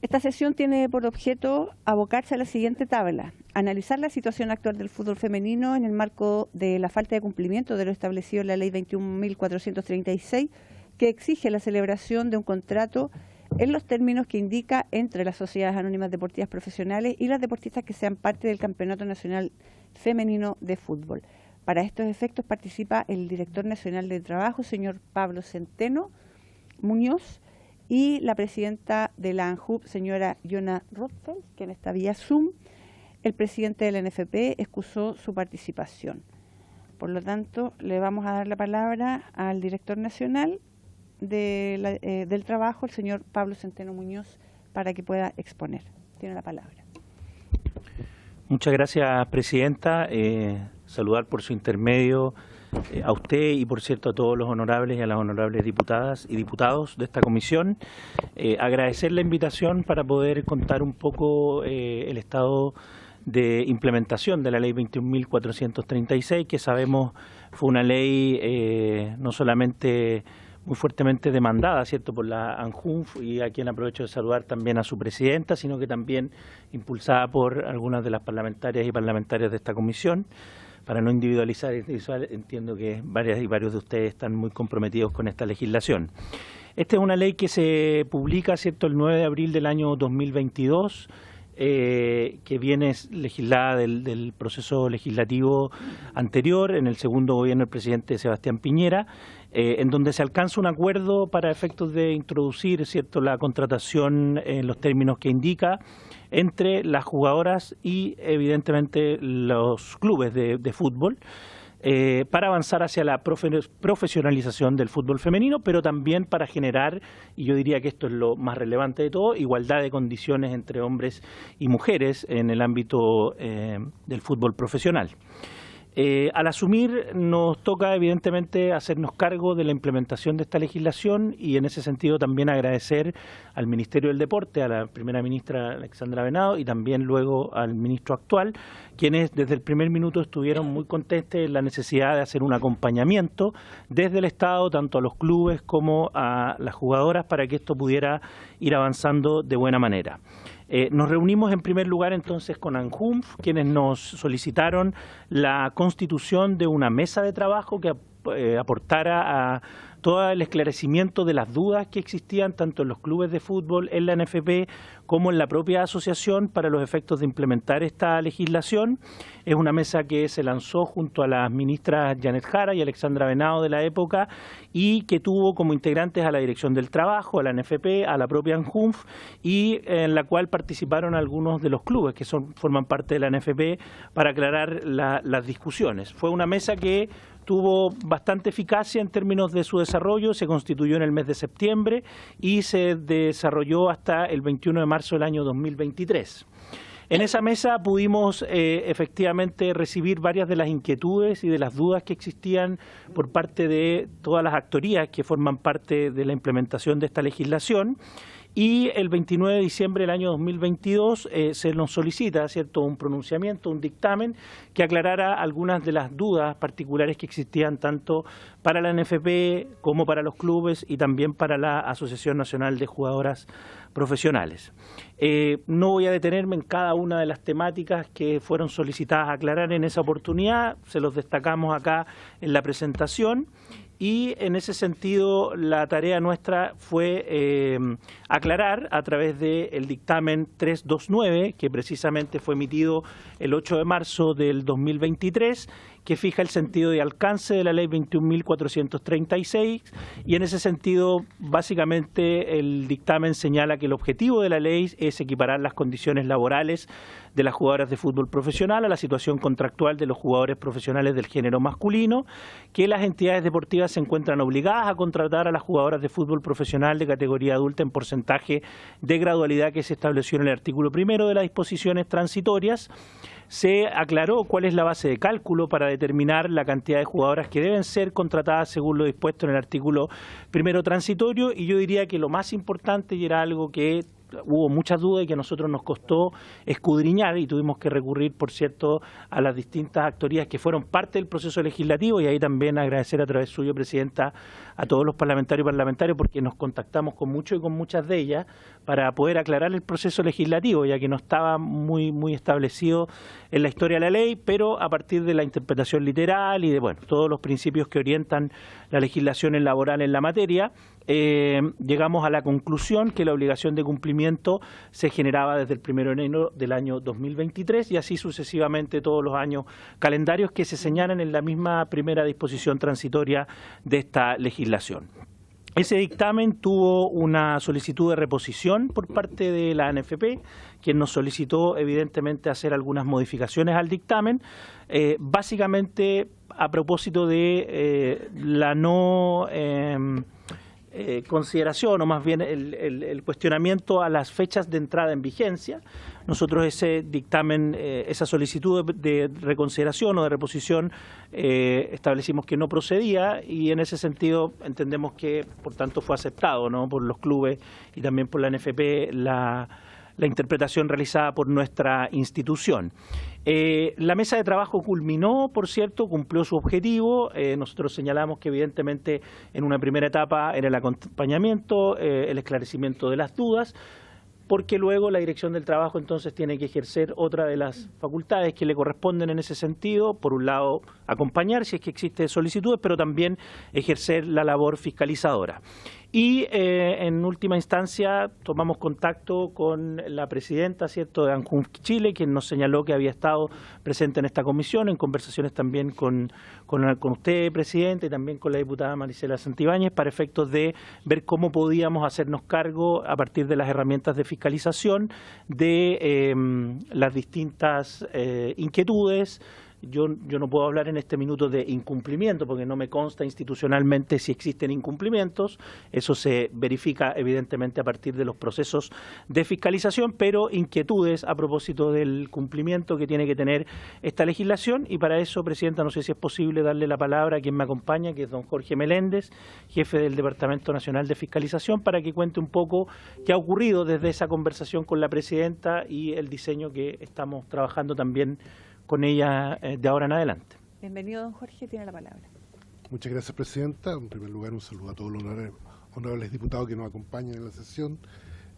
Esta sesión tiene por objeto abocarse a la siguiente tabla: analizar la situación actual del fútbol femenino en el marco de la falta de cumplimiento de lo establecido en la Ley 21.436, que exige la celebración de un contrato en los términos que indica entre las sociedades anónimas deportivas profesionales y las deportistas que sean parte del Campeonato Nacional Femenino de Fútbol. Para estos efectos participa el director nacional de trabajo, señor Pablo Centeno Muñoz, y la presidenta de la ANJUF, señora Yona Rothfeld, quien está vía Zoom. El presidente de la NFP excusó su participación. Por lo tanto, le vamos a dar la palabra al director nacional del trabajo, el señor Pablo Centeno Muñoz, para que pueda exponer. Tiene la palabra. Muchas gracias, presidenta. Saludar por su intermedio a usted y, por cierto, a todos los honorables y a las honorables diputadas y diputados de esta comisión. Agradecer la invitación para poder contar un poco el estado de implementación de la Ley 21.436, que sabemos fue una ley no solamente muy fuertemente demandada, ¿cierto?, por la ANJUF, y a quien aprovecho de saludar también a su presidenta, sino que también impulsada por algunas de las parlamentarias y parlamentarios de esta comisión. Para no individualizar, entiendo que varias y varios de ustedes están muy comprometidos con esta legislación. Esta es una ley que se publica, ¿cierto?, el 9 de abril del año 2022, que viene legislada del proceso legislativo anterior, en el segundo gobierno del presidente Sebastián Piñera, en donde se alcanza un acuerdo para efectos de introducir, ¿cierto?, la contratación en los términos que indica entre las jugadoras y evidentemente los clubes de fútbol, para avanzar hacia la profesionalización del fútbol femenino, pero también para generar, y yo diría que esto es lo más relevante de todo, igualdad de condiciones entre hombres y mujeres en el ámbito del fútbol profesional. Al asumir, nos toca evidentemente hacernos cargo de la implementación de esta legislación, y en ese sentido también agradecer al Ministerio del Deporte, a la primera ministra Alexandra Venado, y también luego al ministro actual, quienes desde el primer minuto estuvieron muy contentos en la necesidad de hacer un acompañamiento desde el Estado, tanto a los clubes como a las jugadoras, para que esto pudiera ir avanzando de buena manera. Nos reunimos en primer lugar entonces con ANJUF, quienes nos solicitaron la constitución de una mesa de trabajo que aportara a todo el esclarecimiento de las dudas que existían tanto en los clubes de fútbol, en la NFP, como en la propia asociación para los efectos de implementar esta legislación. Es una mesa que se lanzó junto a las ministras Janet Jara y Alexandra Venado de la época, y que tuvo como integrantes a la Dirección del Trabajo, a la NFP, a la propia ANJUF, y en la cual participaron algunos de los clubes que forman parte de la NFP para aclarar las discusiones. Fue una mesa que tuvo bastante eficacia en términos de su desarrollo. Se constituyó en el mes de septiembre y se desarrolló hasta el 21 de marzo del año 2023. En esa mesa pudimos efectivamente recibir varias de las inquietudes y de las dudas que existían por parte de todas las actorías que forman parte de la implementación de esta legislación. Y el 29 de diciembre del año 2022 se nos solicita, ¿cierto?, un pronunciamiento, un dictamen que aclarara algunas de las dudas particulares que existían tanto para la NFP como para los clubes y también para la Asociación Nacional de Jugadoras Profesionales. No voy a detenerme en cada una de las temáticas que fueron solicitadas aclarar en esa oportunidad, se los destacamos acá en la presentación. Y en ese sentido la tarea nuestra fue aclarar a través del dictamen 329, que precisamente fue emitido el 8 de marzo del 2023, que fija el sentido de alcance de la Ley 21.436, y en ese sentido básicamente el dictamen señala que el objetivo de la ley es equiparar las condiciones laborales de las jugadoras de fútbol profesional a la situación contractual de los jugadores profesionales del género masculino, que las entidades deportivas se encuentran obligadas a contratar a las jugadoras de fútbol profesional de categoría adulta en porcentaje de gradualidad que se estableció en el artículo 1 de las disposiciones transitorias. Se aclaró cuál es la base de cálculo para determinar la cantidad de jugadoras que deben ser contratadas según lo dispuesto en el artículo 1 transitorio, y yo diría que lo más importante, y era algo que hubo muchas dudas y que a nosotros nos costó escudriñar y tuvimos que recurrir, por cierto, a las distintas actorías que fueron parte del proceso legislativo, y ahí también agradecer a través suyo, Presidenta, a todos los parlamentarios y parlamentarias, porque nos contactamos con muchos y con muchas de ellas para poder aclarar el proceso legislativo, ya que no estaba muy establecido en la historia de la ley, pero a partir de la interpretación literal y de todos los principios que orientan la legislación laboral en la materia, llegamos a la conclusión que la obligación de cumplimiento se generaba desde el 1 de enero del año 2023 y así sucesivamente todos los años calendarios que se señalan en la misma primera disposición transitoria de esta legislación. Ese dictamen tuvo una solicitud de reposición por parte de la ANFP, quien nos solicitó evidentemente hacer algunas modificaciones al dictamen, básicamente a propósito de la no consideración, o más bien el cuestionamiento a las fechas de entrada en vigencia. Nosotros ese dictamen, esa solicitud de reconsideración o de reposición, establecimos que no procedía, y en ese sentido entendemos que, por tanto, fue aceptado, ¿no?, por los clubes y también por la ANFP la interpretación realizada por nuestra institución. La mesa de trabajo culminó, por cierto, cumplió su objetivo. Nosotros señalamos que evidentemente en una primera etapa era el acompañamiento, el esclarecimiento de las dudas, porque luego la Dirección del Trabajo entonces tiene que ejercer otra de las facultades que le corresponden en ese sentido. Por un lado, acompañar si es que existe solicitudes, pero también ejercer la labor fiscalizadora. Y en última instancia tomamos contacto con la presidenta, ¿cierto?, de ANJUM Chile, quien nos señaló que había estado presente en esta comisión, en conversaciones también con usted, Presidente, y también con la diputada Maricela Santibáñez, para efectos de ver cómo podíamos hacernos cargo, a partir de las herramientas de fiscalización, de las distintas inquietudes. Yo no puedo hablar en este minuto de incumplimiento porque no me consta institucionalmente si existen incumplimientos. Eso se verifica evidentemente a partir de los procesos de fiscalización, pero inquietudes a propósito del cumplimiento que tiene que tener esta legislación. Y para eso, Presidenta, no sé si es posible darle la palabra a quien me acompaña, que es don Jorge Meléndez, jefe del Departamento Nacional de Fiscalización, para que cuente un poco qué ha ocurrido desde esa conversación con la Presidenta y el diseño que estamos trabajando también con ella de ahora en adelante. Bienvenido, don Jorge, tiene la palabra. Muchas gracias, Presidenta. En primer lugar, un saludo a todos los honorables diputados que nos acompañan en la sesión.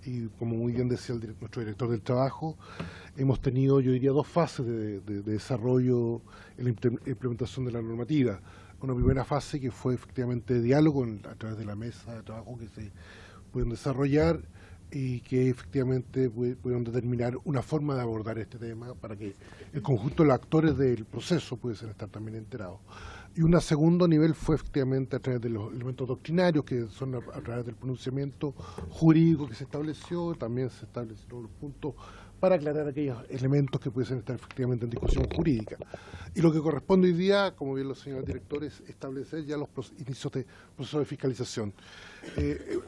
Y como muy bien decía nuestro director del trabajo, hemos tenido, yo diría, dos fases de desarrollo en la implementación de la normativa. Una primera fase que fue efectivamente diálogo a través de la mesa de trabajo que se pudieron desarrollar y que efectivamente pudieron determinar una forma de abordar este tema para que el conjunto de los actores del proceso pudiesen estar también enterados. Y un segundo nivel fue efectivamente a través de los elementos doctrinarios, que son a través del pronunciamiento jurídico que se estableció. También se establecieron los puntos para aclarar aquellos elementos que pudiesen estar efectivamente en discusión jurídica. Y lo que corresponde hoy día, como bien los señores directores, establecer ya los inicios de proceso de fiscalización.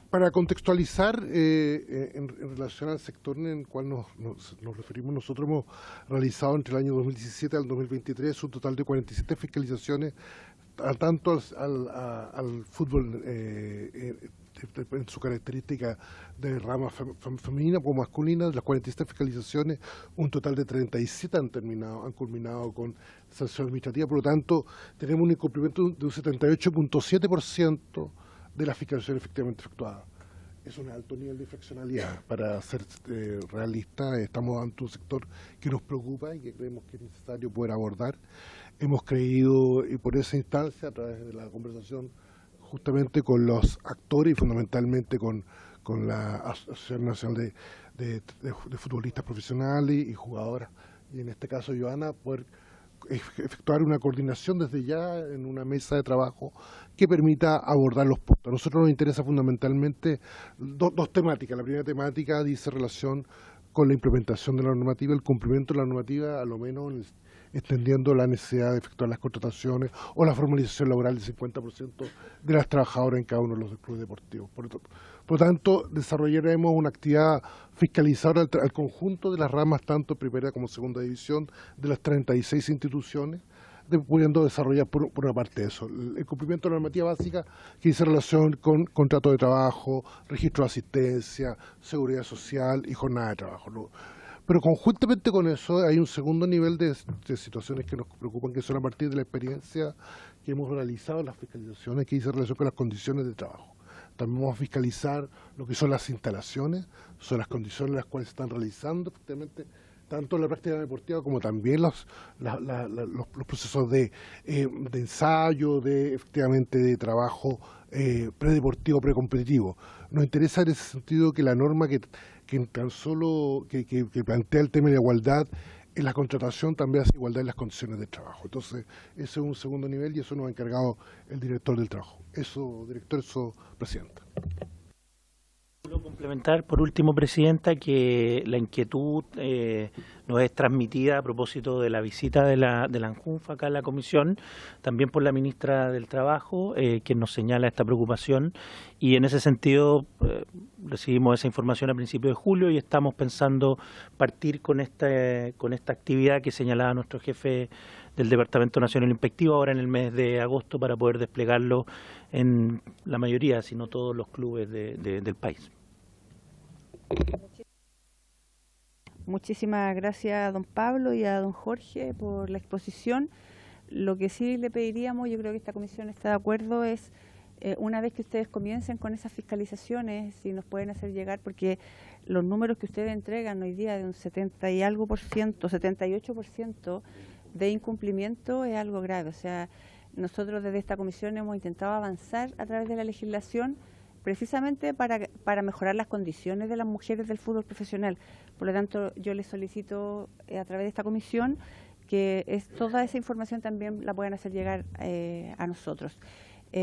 Para contextualizar, en relación al sector en el cual nos referimos, nosotros hemos realizado entre el año 2017 al 2023 un total de 47 fiscalizaciones, tanto al fútbol en su característica de rama femenina como masculina. De las 47 fiscalizaciones, un total de 37 han culminado con sanción administrativa. Por lo tanto, tenemos un incumplimiento de un 78.7% de las fiscalizaciones efectivamente efectuadas. Es un alto nivel de infraccionalidad. Para ser realistas, estamos ante un sector que nos preocupa y que creemos que es necesario poder abordar. Hemos creído, y por esa instancia, a través de la conversación justamente con los actores y fundamentalmente con la Asociación Nacional de Futbolistas Profesionales y Jugadoras, y en este caso Joana, poder efectuar una coordinación desde ya en una mesa de trabajo que permita abordar los puntos. A nosotros nos interesa fundamentalmente dos temáticas. La primera temática dice relación con la implementación de la normativa, el cumplimiento de la normativa, a lo menos extendiendo la necesidad de efectuar las contrataciones o la formalización laboral del 50% de las trabajadoras en cada uno de los clubes deportivos. Por lo tanto, desarrollaremos una actividad fiscalizadora al conjunto de las ramas, tanto primera como segunda división, de las 36 instituciones, pudiendo desarrollar por una parte eso. El cumplimiento de la normativa básica que dice relación con contrato de trabajo, registro de asistencia, seguridad social y jornada de trabajo, ¿no? Pero conjuntamente con eso hay un segundo nivel de situaciones que nos preocupan, que son a partir de la experiencia que hemos realizado en las fiscalizaciones que dice relación con las condiciones de trabajo. También vamos a fiscalizar lo que son las instalaciones, son las condiciones en las cuales se están realizando efectivamente tanto la práctica deportiva como también los procesos de ensayo, efectivamente de trabajo predeportivo, precompetitivo. Nos interesa en ese sentido que la norma que tan solo que plantea el tema de la igualdad en la contratación también hace igualdad en las condiciones de trabajo. Entonces, ese es un segundo nivel y eso nos ha encargado el director del trabajo. Eso, director, eso, presidenta. Quiero complementar, por último, presidenta, que la inquietud nos es transmitida a propósito de la visita de la ANJUNFA acá en la comisión, también por la ministra del Trabajo, quien nos señala esta preocupación, y en ese sentido recibimos esa información a principios de julio y estamos pensando partir con esta actividad que señalaba nuestro jefe del Departamento Nacional Inspectivo ahora en el mes de agosto para poder desplegarlo en la mayoría, si no todos los clubes del país. Muchísimas gracias a don Pablo y a don Jorge por la exposición. Lo que sí le pediríamos, yo creo que esta comisión está de acuerdo, es una vez que ustedes comiencen con esas fiscalizaciones, si nos pueden hacer llegar, porque los números que ustedes entregan hoy día de un 70 y algo por ciento, 78% de incumplimiento es algo grave. O sea, nosotros desde esta comisión hemos intentado avanzar a través de la legislación precisamente para mejorar las condiciones de las mujeres del fútbol profesional. Por lo tanto, yo les solicito a través de esta comisión que toda esa información también la puedan hacer llegar a nosotros.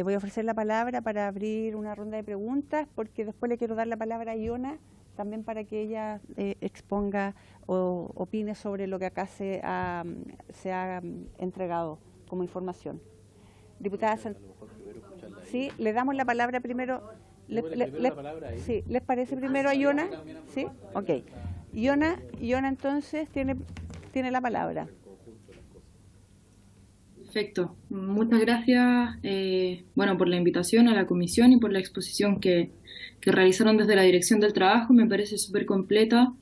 Voy a ofrecer la palabra para abrir una ronda de preguntas, porque después le quiero dar la palabra a Iona, también para que ella exponga o opine sobre lo que acá se ha entregado como información. Diputada sí, le damos la palabra primero. Sí, ¿les parece primero a Iona? Sí, ok. Iona entonces tiene la palabra. Perfecto. Muchas gracias por la invitación a la comisión y por la exposición que realizaron desde la Dirección del Trabajo. Me parece súper completa.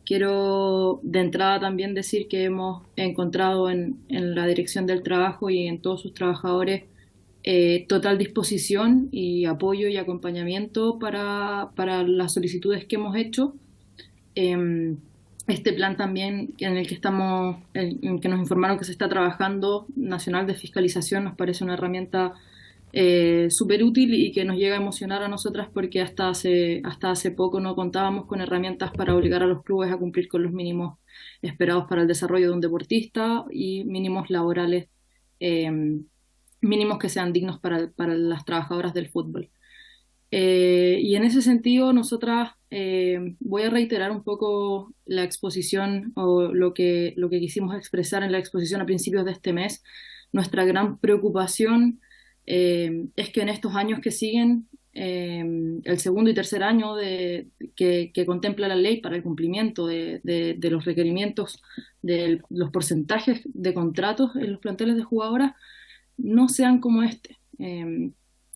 Quiero de entrada también decir que hemos encontrado en la Dirección del Trabajo y en todos sus trabajadores total disposición y apoyo y acompañamiento para las solicitudes que hemos hecho. Este plan también en el que nos informaron que se está trabajando, nacional de fiscalización, nos parece una herramienta súper útil y que nos llega a emocionar a nosotras porque hasta hace poco no contábamos con herramientas para obligar a los clubes a cumplir con los mínimos esperados para el desarrollo de un deportista y mínimos laborales, mínimos que sean dignos para las trabajadoras del fútbol. Y en ese sentido, nosotras voy a reiterar un poco la exposición o lo que quisimos expresar en la exposición a principios de este mes. Nuestra gran preocupación es que en estos años que siguen, el segundo y tercer año que contempla la ley para el cumplimiento de los requerimientos de los porcentajes de contratos en los planteles de jugadoras, no sean como este.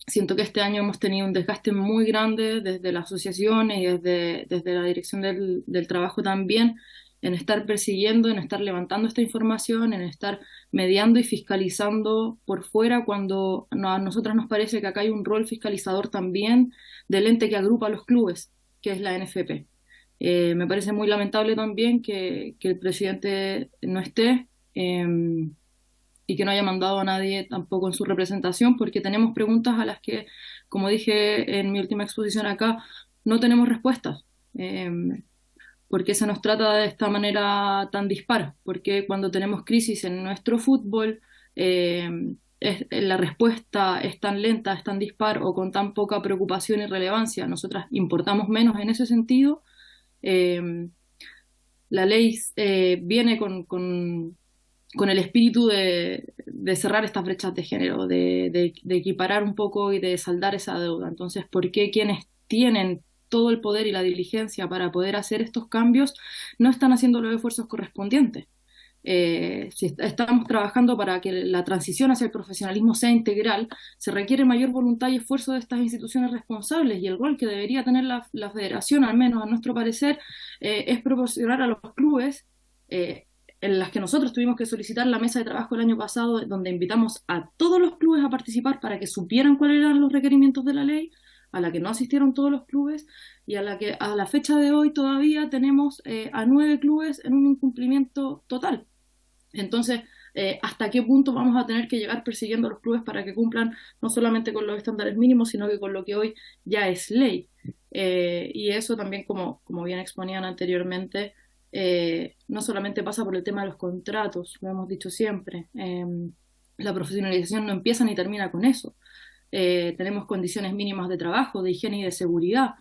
Siento que este año hemos tenido un desgaste muy grande desde las asociaciones y desde la Dirección del Trabajo también, en estar persiguiendo, en estar levantando esta información, en estar mediando y fiscalizando por fuera cuando a nosotras nos parece que acá hay un rol fiscalizador también del ente que agrupa a los clubes, que es la NFP. Me parece muy lamentable también que el presidente no esté y que no haya mandado a nadie tampoco en su representación, porque tenemos preguntas a las que, como dije en mi última exposición acá, no tenemos respuestas. ¿Por qué se nos trata de esta manera tan dispar? Porque cuando tenemos crisis en nuestro fútbol, la respuesta es tan lenta, es tan dispar o con tan poca preocupación y relevancia. Nosotras importamos menos en ese sentido. La ley viene con el espíritu de cerrar estas brechas de género, de equiparar un poco y de saldar esa deuda. Entonces, ¿por qué quienes tienen todo el poder y la diligencia para poder hacer estos cambios no están haciendo los esfuerzos correspondientes? si estamos trabajando para que la transición hacia el profesionalismo sea integral, se requiere mayor voluntad y esfuerzo de estas instituciones responsables, y el rol que debería tener la federación, al menos a nuestro parecer, es proporcionar a los clubes, en las que nosotros tuvimos que solicitar la mesa de trabajo el año pasado, donde invitamos a todos los clubes a participar para que supieran cuáles eran los requerimientos de la ley, a la que no asistieron todos los clubes, y a la que a la fecha de hoy todavía tenemos a 9 clubes en un incumplimiento total. Entonces, ¿hasta qué punto vamos a tener que llegar persiguiendo a los clubes para que cumplan no solamente con los estándares mínimos, sino que con lo que hoy ya es ley? Y eso también, como bien exponían anteriormente, no solamente pasa por el tema de los contratos, lo hemos dicho siempre. La profesionalización no empieza ni termina con eso. Tenemos condiciones mínimas de trabajo, de higiene y de seguridad,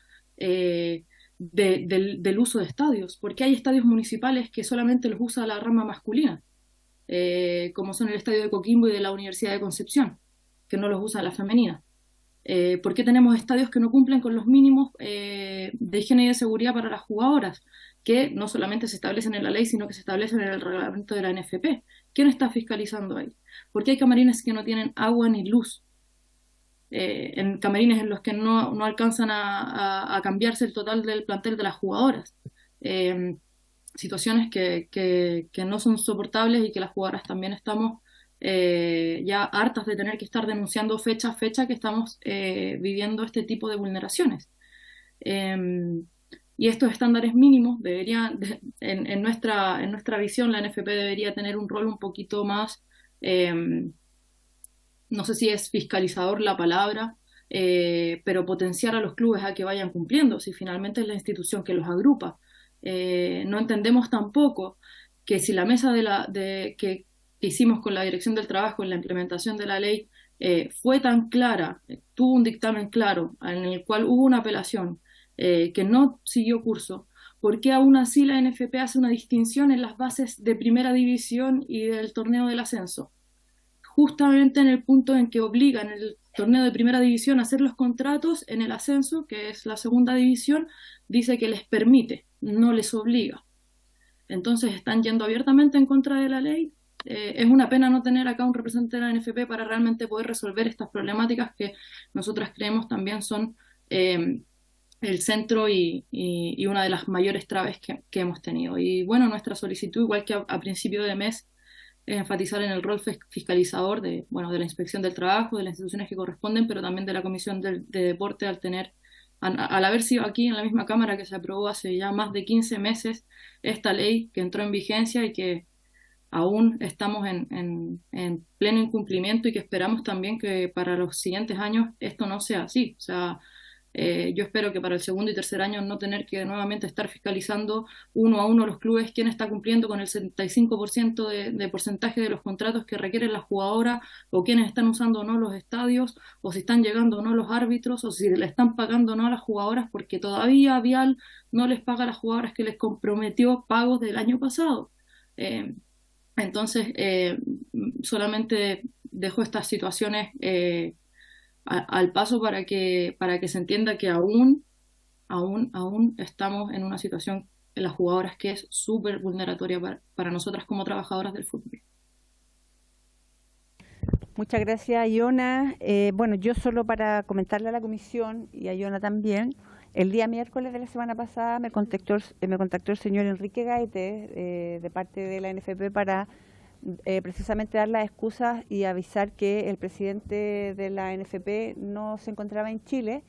del uso de estadios, porque hay estadios municipales que solamente los usa la rama masculina, como son el estadio de Coquimbo y de la Universidad de Concepción, que no los usa la femenina. ¿Por qué tenemos estadios que no cumplen con los mínimos de higiene y de seguridad para las jugadoras, que no solamente se establecen en la ley, sino que se establecen en el reglamento de la NFP? ¿Quién está fiscalizando ahí? ¿Por qué hay camarines que no tienen agua ni luz? En camarines en los que no alcanzan a cambiarse el total del plantel de las jugadoras. Situaciones que no son soportables y que las jugadoras también estamos ya hartas de tener que estar denunciando fecha a fecha que estamos viviendo este tipo de vulneraciones. Y estos estándares mínimos deberían, en nuestra visión, la NFP debería tener un rol un poquito más, no sé si es fiscalizador la palabra, pero potenciar a los clubes a que vayan cumpliendo, si finalmente es la institución que los agrupa. No entendemos tampoco que si la mesa que hicimos con la Dirección del Trabajo en la implementación de la ley fue tan clara, tuvo un dictamen claro en el cual hubo una apelación que no siguió curso, ¿por qué aún así la NFP hace una distinción en las bases de primera división y del torneo del ascenso? Justamente en el punto en que obligan el torneo de primera división a hacer los contratos, en el ascenso, que es la segunda división, dice que les permite, no les obliga. Entonces están yendo abiertamente en contra de la ley. Es una pena no tener acá un representante de la NFP para realmente poder resolver estas problemáticas que nosotras creemos también son el centro y una de las mayores traves que hemos tenido. Y bueno, nuestra solicitud, igual que a principio de mes, es enfatizar en el rol fiscalizador de la Inspección del Trabajo, de las instituciones que corresponden, pero también de la Comisión de Deporte, al haber sido aquí en la misma Cámara que se aprobó hace ya más de 15 meses esta ley que entró en vigencia y que aún estamos en pleno incumplimiento, y que esperamos también que para los siguientes años esto no sea así. O sea, yo espero que para el segundo y tercer año no tener que nuevamente estar fiscalizando uno a uno los clubes quién está cumpliendo con el 75% de porcentaje de los contratos que requieren las jugadoras, o quiénes están usando o no los estadios, o si están llegando o no los árbitros, o si le están pagando o no a las jugadoras, porque todavía Vial no les paga a las jugadoras que les comprometió pagos del año pasado. Entonces, solamente dejo estas situaciones al paso para que se entienda que aún estamos en una situación en las jugadoras que es súper vulneratoria para nosotras como trabajadoras del fútbol. Muchas gracias, Iona. Bueno, yo solo para comentarle a la comisión y a Iona también, el día miércoles de la semana pasada me contactó el señor Enrique Gaete de parte de la NFP para precisamente dar las excusas y avisar que el presidente de la NFP no se encontraba en Chile,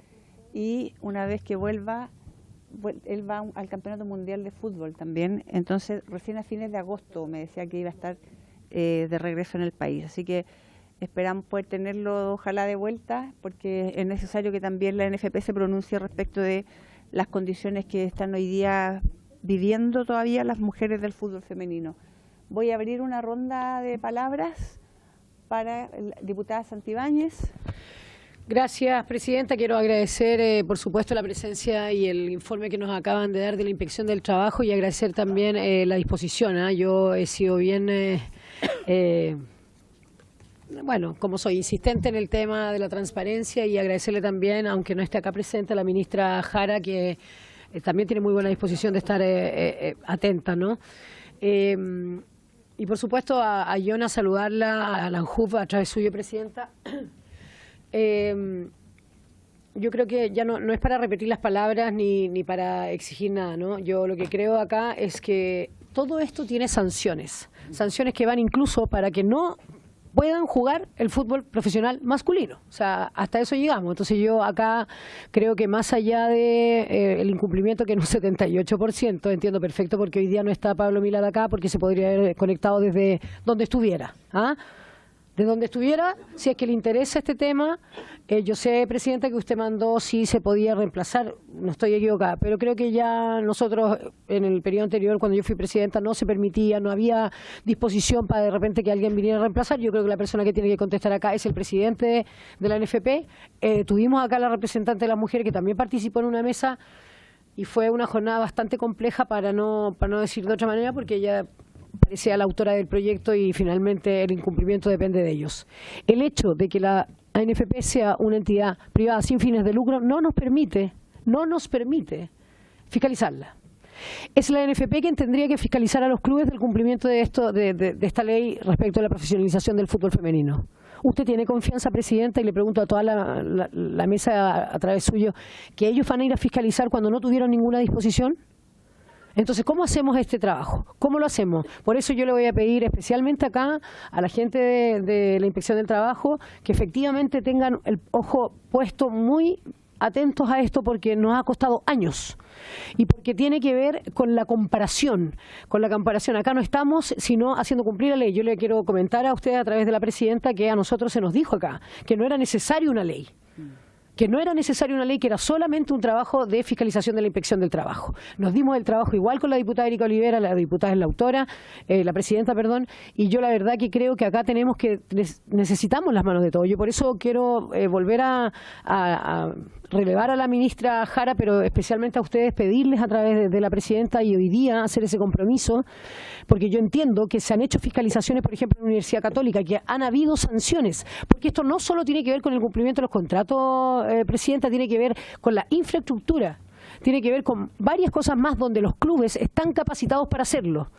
y una vez que vuelva, él va al Campeonato Mundial de Fútbol también. Entonces, recién a fines de agosto me decía que iba a estar de regreso en el país. Así que esperamos poder tenerlo, ojalá, de vuelta, porque es necesario que también la NFP se pronuncie respecto de las condiciones que están hoy día viviendo todavía las mujeres del fútbol femenino. Voy a abrir una ronda de palabras para la diputada Santibáñez. Gracias, presidenta. Quiero agradecer, por supuesto, la presencia y el informe que nos acaban de dar de la Inspección del Trabajo, y agradecer también la disposición. Yo he sido bien, como soy insistente en el tema de la transparencia, y agradecerle también, aunque no esté acá presente, a la ministra Jara, que también tiene muy buena disposición de estar atenta, ¿no? Y por supuesto a Iona saludarla, a la ANJUF a través suyo, Presidenta. Yo creo que ya no es para repetir las palabras ni para exigir nada, ¿no? Yo lo que creo acá es que todo esto tiene sanciones que van incluso para que no puedan jugar el fútbol profesional masculino. O sea, hasta eso llegamos. Entonces yo acá creo que más allá de el incumplimiento, que en un 78%, entiendo perfecto porque hoy día no está Pablo Milad acá, porque se podría haber conectado desde donde estuviera, ¿ah? De donde estuviera, si es que le interesa este tema. Yo sé, Presidenta, que usted mandó si se podía reemplazar, no estoy equivocada, pero creo que ya nosotros en el periodo anterior, cuando yo fui Presidenta, no se permitía, no había disposición para de repente que alguien viniera a reemplazar. Yo creo que la persona que tiene que contestar acá es el Presidente de la NFP. Tuvimos acá la representante de las mujeres que también participó en una mesa y fue una jornada bastante compleja para no decir de otra manera, porque ella parecía la autora del proyecto y finalmente el incumplimiento depende de ellos. El hecho de que la ANFP sea una entidad privada sin fines de lucro no nos permite fiscalizarla. Es la ANFP quien tendría que fiscalizar a los clubes del cumplimiento de esta ley respecto a la profesionalización del fútbol femenino. ¿Usted tiene confianza, Presidenta? Y le pregunto a toda la mesa a través suyo, que ellos van a ir a fiscalizar cuando no tuvieron ninguna disposición. Entonces, ¿cómo hacemos este trabajo? ¿Cómo lo hacemos? Por eso yo le voy a pedir especialmente acá a la gente de la Inspección del Trabajo que efectivamente tengan el ojo puesto muy atentos a esto, porque nos ha costado años y porque tiene que ver con la comparación. Acá no estamos sino haciendo cumplir la ley. Yo le quiero comentar a usted a través de la Presidenta que a nosotros se nos dijo acá que no era necesario una ley. Que era solamente un trabajo de fiscalización de la Inspección del Trabajo. Nos dimos el trabajo igual con la diputada Erika Olivera, la diputada es la autora, la Presidenta, perdón, y yo la verdad que creo que acá necesitamos las manos de todos. Yo por eso quiero volver a relevar a la ministra Jara, pero especialmente a ustedes, pedirles a través de la Presidenta y hoy día hacer ese compromiso, porque yo entiendo que se han hecho fiscalizaciones, por ejemplo, en la Universidad Católica, que han habido sanciones, porque esto no solo tiene que ver con el cumplimiento de los contratos, Presidenta, tiene que ver con la infraestructura, tiene que ver con varias cosas más donde los clubes están capacitados para hacerlo.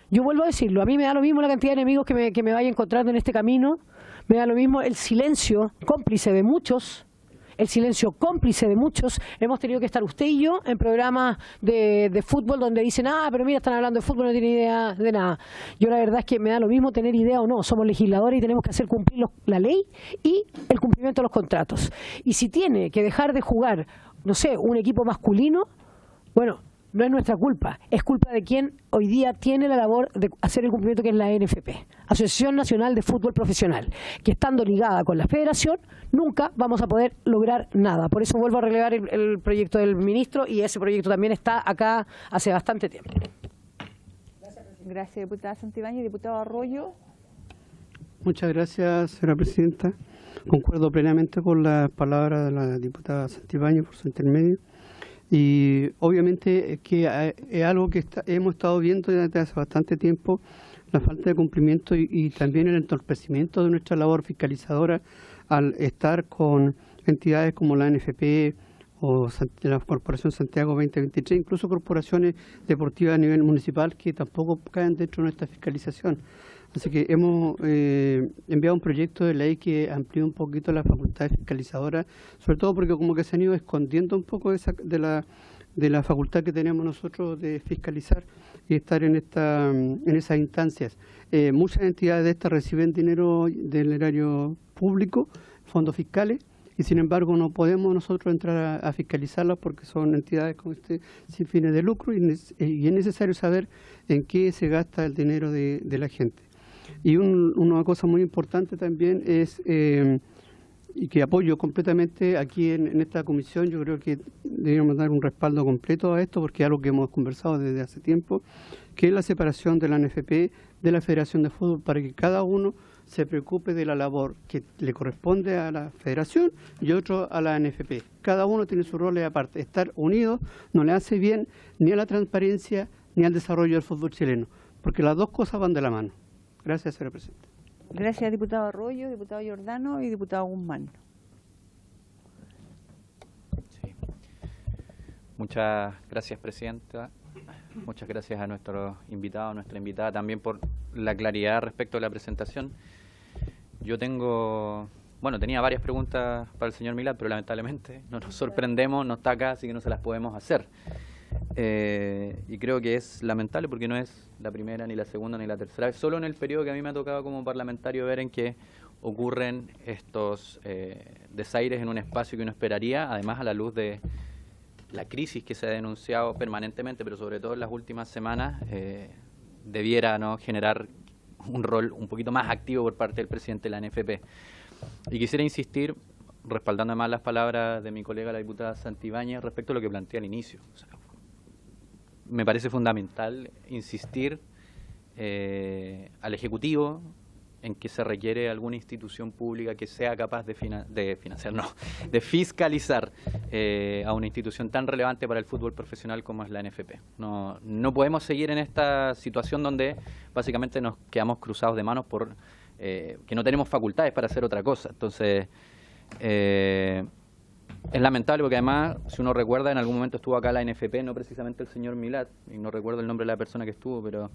Yo vuelvo a decirlo, a mí me da lo mismo la cantidad de enemigos que me vaya encontrando en este camino, me da lo mismo el silencio cómplice de muchos. Hemos tenido que estar usted y yo en programas de fútbol donde dicen, pero mira, están hablando de fútbol, no tienen idea de nada. Yo la verdad es que me da lo mismo tener idea o no, somos legisladores y tenemos que hacer cumplir la ley y el cumplimiento de los contratos. Y si tiene que dejar de jugar, no sé, un equipo masculino, bueno, no es nuestra culpa, es culpa de quien hoy día tiene la labor de hacer el cumplimiento, que es la ANFP, Asociación Nacional de Fútbol Profesional, que estando ligada con la federación, nunca vamos a poder lograr nada. Por eso vuelvo a relevar el proyecto del ministro, y ese proyecto también está acá hace bastante tiempo. Gracias, diputada Santibáñez. Diputado Arroyo. Muchas gracias, señora Presidenta. Concuerdo plenamente con las palabras de la diputada Santibáñez por su intermedio. Y obviamente es que es algo que hemos estado viendo desde hace bastante tiempo, la falta de cumplimiento y también el entorpecimiento de nuestra labor fiscalizadora al estar con entidades como la ANFP o la Corporación Santiago 2023, incluso corporaciones deportivas a nivel municipal que tampoco caen dentro de nuestra fiscalización. Así que hemos enviado un proyecto de ley que amplía un poquito las facultades fiscalizadoras, sobre todo porque como que se han ido escondiendo un poco de la facultad que tenemos nosotros de fiscalizar y estar en esas instancias. Muchas entidades de estas reciben dinero del erario público, fondos fiscales, y sin embargo no podemos nosotros entrar a fiscalizarlas porque son entidades sin fines de lucro y es necesario saber en qué se gasta el dinero de la gente. Y una cosa muy importante también es, y que apoyo completamente aquí en esta comisión, yo creo que deberíamos dar un respaldo completo a esto porque es algo que hemos conversado desde hace tiempo, que es la separación de la ANFP de la Federación de Fútbol para que cada uno se preocupe de la labor que le corresponde a la Federación y otro a la ANFP. Cada uno tiene su rol aparte. Estar unidos no le hace bien ni a la transparencia ni al desarrollo del fútbol chileno, porque las dos cosas van de la mano. Gracias, señora Presidenta. Gracias, diputado Arroyo, diputado Giordano y diputado Guzmán. Sí. Muchas gracias, Presidenta. Muchas gracias a nuestro invitado, a nuestra invitada también por la claridad respecto a la presentación. Yo tenía varias preguntas para el señor Milad, pero lamentablemente no nos sorprendemos, no está acá, así que no se las podemos hacer. Y creo que es lamentable porque no es la primera, ni la segunda, ni la tercera vez, solo en el periodo que a mí me ha tocado como parlamentario ver en que ocurren estos desaires en un espacio que uno esperaría, además a la luz de la crisis que se ha denunciado permanentemente, pero sobre todo en las últimas semanas, debiera, ¿no?, generar un rol un poquito más activo por parte del presidente de la NFP. Y quisiera insistir, respaldando además las palabras de mi colega la diputada Santibáñez, respecto a lo que planteé al inicio. O sea, me parece fundamental insistir al Ejecutivo en que se requiere alguna institución pública que sea capaz de fiscalizar a una institución tan relevante para el fútbol profesional como es la NFP. No podemos seguir en esta situación donde básicamente nos quedamos cruzados de manos por que no tenemos facultades para hacer otra cosa. Entonces, es lamentable porque además, si uno recuerda, en algún momento estuvo acá la NFP, no precisamente el señor Milad, y no recuerdo el nombre de la persona que estuvo, pero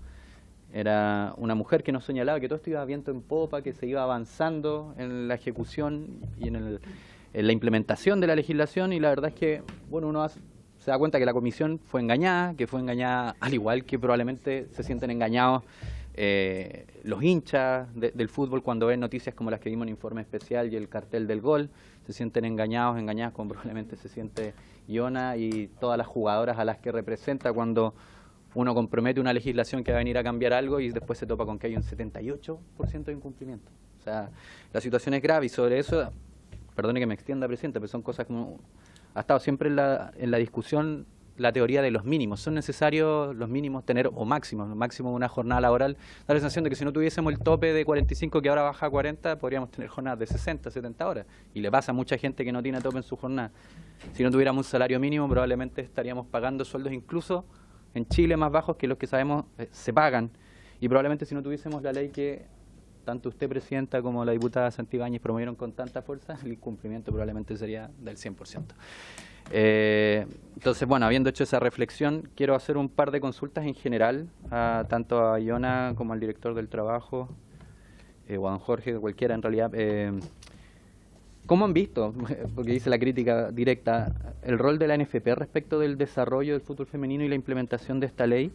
era una mujer que nos señalaba que todo esto iba viento en popa, que se iba avanzando en la ejecución y en la implementación de la legislación, y la verdad es que, bueno, uno se da cuenta que la comisión fue engañada, al igual que probablemente se sienten engañados los hinchas del fútbol cuando ven noticias como las que vimos en Informe Especial y el cartel del gol. Se sienten engañadas como probablemente se siente Iona y todas las jugadoras a las que representa cuando uno compromete una legislación que va a venir a cambiar algo y después se topa con que hay un 78% de incumplimiento. O sea, la situación es grave y sobre eso, perdone que me extienda, Presidenta, pero son cosas como ha estado siempre en la discusión la teoría de los mínimos. ¿Son necesarios los mínimos tener o máximos? Máximo de una jornada laboral. Da la sensación de que si no tuviésemos el tope de 45 que ahora baja a 40, podríamos tener jornadas de 60, 70 horas. Y le pasa a mucha gente que no tiene tope en su jornada. Si no tuviéramos un salario mínimo, probablemente estaríamos pagando sueldos incluso en Chile más bajos que los que sabemos se pagan. Y probablemente si no tuviésemos la ley que tanto usted, Presidenta, como la diputada Santibáñez promovieron con tanta fuerza, el incumplimiento probablemente sería del 100%. Entonces, bueno, habiendo hecho esa reflexión, quiero hacer un par de consultas en general, tanto a Iona como al director del trabajo, o a don Jorge, cualquiera en realidad. ¿Cómo han visto, porque dice la crítica directa, el rol de la NFP respecto del desarrollo del fútbol femenino y la implementación de esta ley?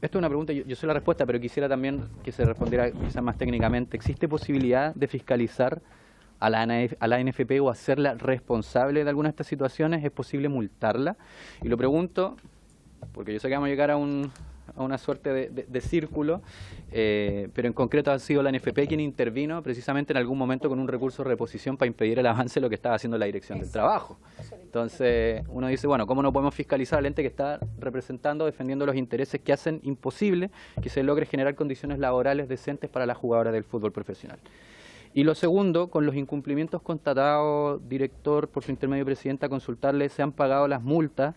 Esto es una pregunta, yo sé la respuesta, pero quisiera también que se respondiera quizás más técnicamente. ¿Existe posibilidad de fiscalizar a la NFP o hacerla responsable de alguna de estas situaciones? ¿Es posible multarla? Y lo pregunto porque yo sé que vamos a llegar a una suerte de círculo, pero en concreto ha sido la NFP quien intervino precisamente en algún momento con un recurso de reposición para impedir el avance de lo que estaba haciendo la Dirección del Trabajo. Entonces uno dice, bueno, ¿cómo no podemos fiscalizar al ente que está representando, defendiendo los intereses que hacen imposible que se logre generar condiciones laborales decentes para las jugadoras del fútbol profesional? Y lo segundo, con los incumplimientos constatados, director, por su intermedio, Presidenta, consultarle, ¿se han pagado las multas?